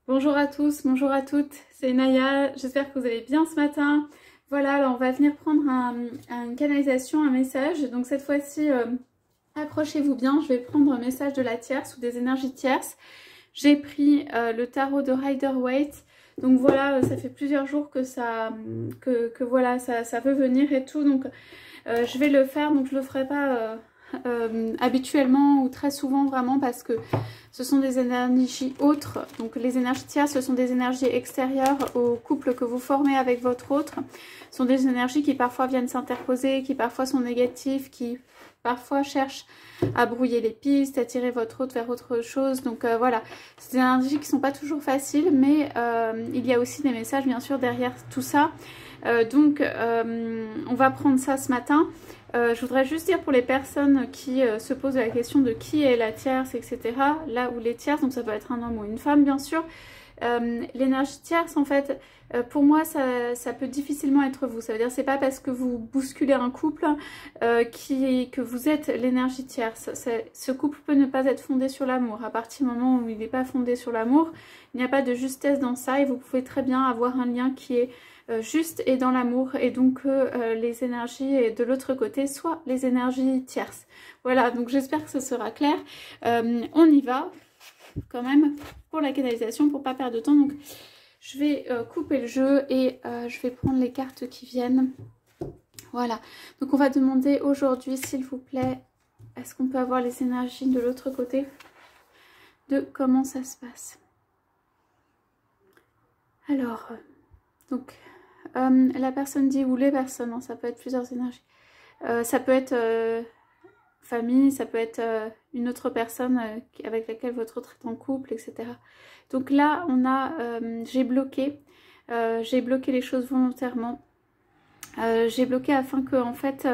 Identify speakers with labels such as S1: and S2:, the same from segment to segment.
S1: Bonjour à tous, bonjour à toutes, c'est Naya, j'espère que vous allez bien ce matin. Voilà, alors on va venir prendre une canalisation, un message. Donc cette fois-ci, accrochez-vous bien, je vais prendre un message de la tierce ou des énergies tierces. J'ai pris le tarot de Rider-Waite. Donc voilà, ça fait plusieurs jours que voilà, ça veut venir et tout. Donc je vais le faire, donc je le ferai pas habituellement ou très souvent vraiment parce que ce sont des énergies autres. Donc les énergies tierces, ce sont des énergies extérieures au couple que vous formez avec votre autre. Ce sont des énergies qui parfois viennent s'interposer, qui parfois sont négatives, qui parfois cherchent à brouiller les pistes, à tirer votre autre vers autre chose. Donc voilà, c'est des énergies qui ne sont pas toujours faciles, mais il y a aussi des messages bien sûr derrière tout ça. Donc on va prendre ça ce matin. Je voudrais juste dire pour les personnes qui se posent la question de qui est la tierce, etc. Là où les tierces, donc ça peut être un homme ou une femme bien sûr. L'énergie tierce en fait, pour moi ça peut difficilement être vous. Ça veut dire c'est pas parce que vous bousculez un couple que vous êtes l'énergie tierce. Ce couple peut ne pas être fondé sur l'amour. À partir du moment où il n'est pas fondé sur l'amour, il n'y a pas de justesse dans ça et vous pouvez très bien avoir un lien qui est juste et dans l'amour, et donc les énergies de l'autre côté soient les énergies tierces. Voilà, donc j'espère que ce sera clair. On y va quand même pour la canalisation pour pas perdre de temps. Donc je vais couper le jeu et je vais prendre les cartes qui viennent. Voilà, donc on va demander aujourd'hui s'il vous plaît, est-ce qu'on peut avoir les énergies de l'autre côté de comment ça se passe. Alors donc la personne dit, ou les personnes, hein, ça peut être plusieurs énergies. Ça peut être famille, ça peut être une autre personne avec laquelle votre autre est en couple, etc. Donc là, on a, j'ai bloqué les choses volontairement. J'ai bloqué afin que en fait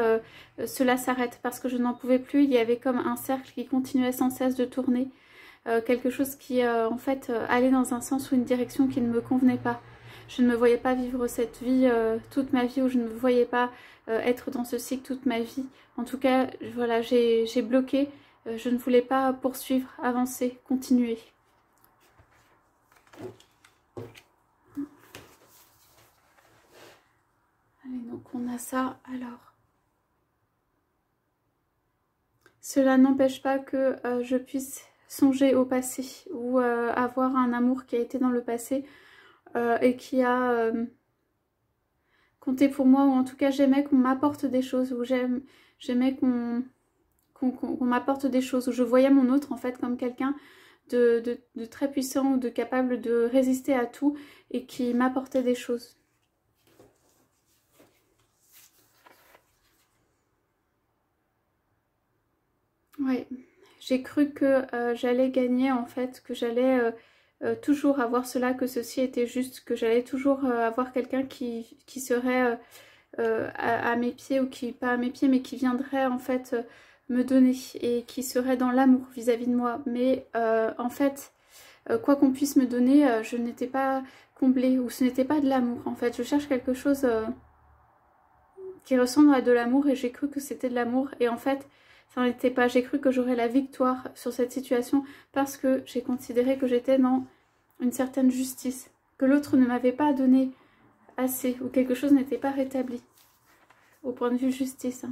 S1: cela s'arrête parce que je n'en pouvais plus. Il y avait comme un cercle qui continuait sans cesse de tourner. Quelque chose qui en fait allait dans un sens ou une direction qui ne me convenait pas. Je ne me voyais pas vivre cette vie toute ma vie, ou je ne me voyais pas être dans ce cycle toute ma vie. En tout cas, voilà, j'ai bloqué. Je ne voulais pas poursuivre, avancer, continuer. Allez, donc on a ça. Alors, cela n'empêche pas que je puisse songer au passé ou avoir un amour qui a été dans le passé et qui a compté pour moi, ou en tout cas j'aimais qu'on m'apporte des choses, ou j'aimais qu'on m'apporte des choses, où je voyais mon autre en fait comme quelqu'un de très puissant ou de capable de résister à tout et qui m'apportait des choses. Ouais, j'ai cru que j'allais gagner en fait, que j'allais toujours avoir cela, que ceci était juste, que j'allais toujours avoir quelqu'un qui serait à mes pieds, ou qui, pas à mes pieds, mais qui viendrait en fait me donner et qui serait dans l'amour vis-à-vis de moi. Mais en fait, quoi qu'on puisse me donner, je n'étais pas comblée, ou ce n'était pas de l'amour en fait. Je cherche quelque chose qui ressemble à de l'amour et j'ai cru que c'était de l'amour, et en fait ça n'en était pas. J'ai cru que j'aurais la victoire sur cette situation parce que j'ai considéré que j'étais dans une certaine justice, que l'autre ne m'avait pas donné assez, ou quelque chose n'était pas rétabli au point de vue justice.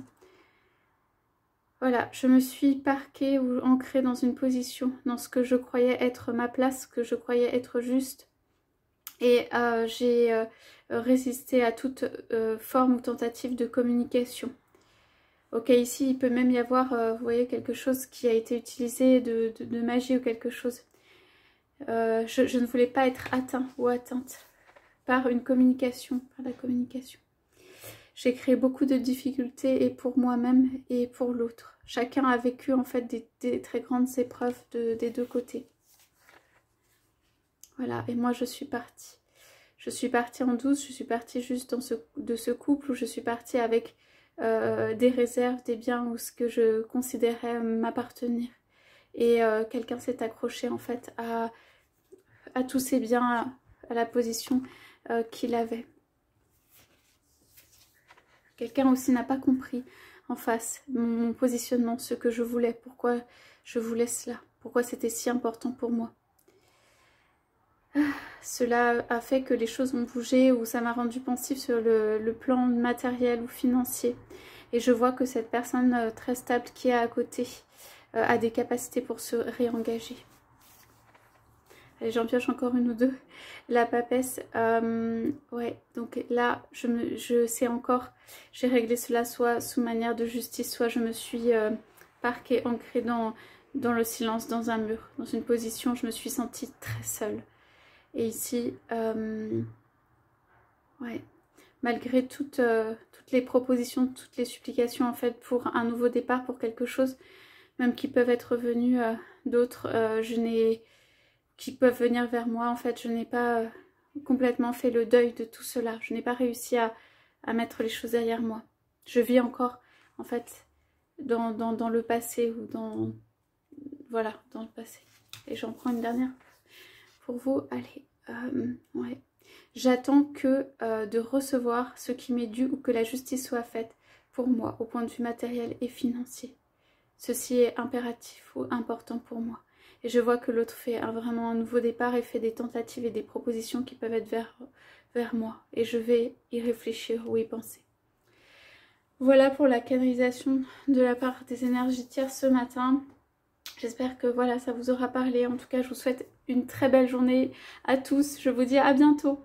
S1: Voilà, je me suis parquée ou ancrée dans une position, dans ce que je croyais être ma place, que je croyais être juste. Et j'ai résisté à toute forme ou tentative de communication. Ok, ici il peut même y avoir, vous voyez, quelque chose qui a été utilisé de magie ou quelque chose. Je ne voulais pas être atteint ou atteinte par une communication, par la communication. J'ai créé beaucoup de difficultés, et pour moi-même et pour l'autre. Chacun a vécu en fait des très grandes épreuves des deux côtés. Voilà, et moi je suis partie. Je suis partie en douce, je suis partie juste de ce couple, où je suis partie avec des réserves, des biens, ou ce que je considérais m'appartenir. Et quelqu'un s'est accroché en fait à tous ces biens, à la position qu'il avait. Quelqu'un aussi n'a pas compris en face mon positionnement, ce que je voulais, pourquoi je voulais cela, pourquoi c'était si important pour moi. cela a fait que les choses ont bougé ou ça m'a rendu pensif sur le plan matériel ou financier. Et je vois que cette personne très stable qui est à côté a des capacités pour se réengager. Allez, j'en pioche encore une ou deux. La papesse, ouais, donc là, je sais encore, j'ai réglé cela soit sous manière de justice, soit je me suis parquée, ancrée dans le silence, dans un mur, dans une position, je me suis sentie très seule. Et ici, ouais, malgré toutes les propositions, toutes les supplications en fait pour un nouveau départ, pour quelque chose, même qui peuvent être venus d'autres, qui peuvent venir vers moi, en fait, je n'ai pas complètement fait le deuil de tout cela. Je n'ai pas réussi à mettre les choses derrière moi. Je vis encore, en fait, dans le passé ou dans... Voilà, dans le passé. Et j'en prends une dernière pour vous. Allez, ouais. J'attends que de recevoir ce qui m'est dû ou que la justice soit faite pour moi, au point de vue matériel et financier. Ceci est impératif ou important pour moi. Et je vois que l'autre fait vraiment un nouveau départ et fait des tentatives et des propositions qui peuvent être vers moi. Et je vais y réfléchir ou y penser. Voilà pour la canalisation de la part des énergies tierces ce matin. J'espère que voilà, ça vous aura parlé. En tout cas, je vous souhaite une très belle journée à tous. Je vous dis à bientôt.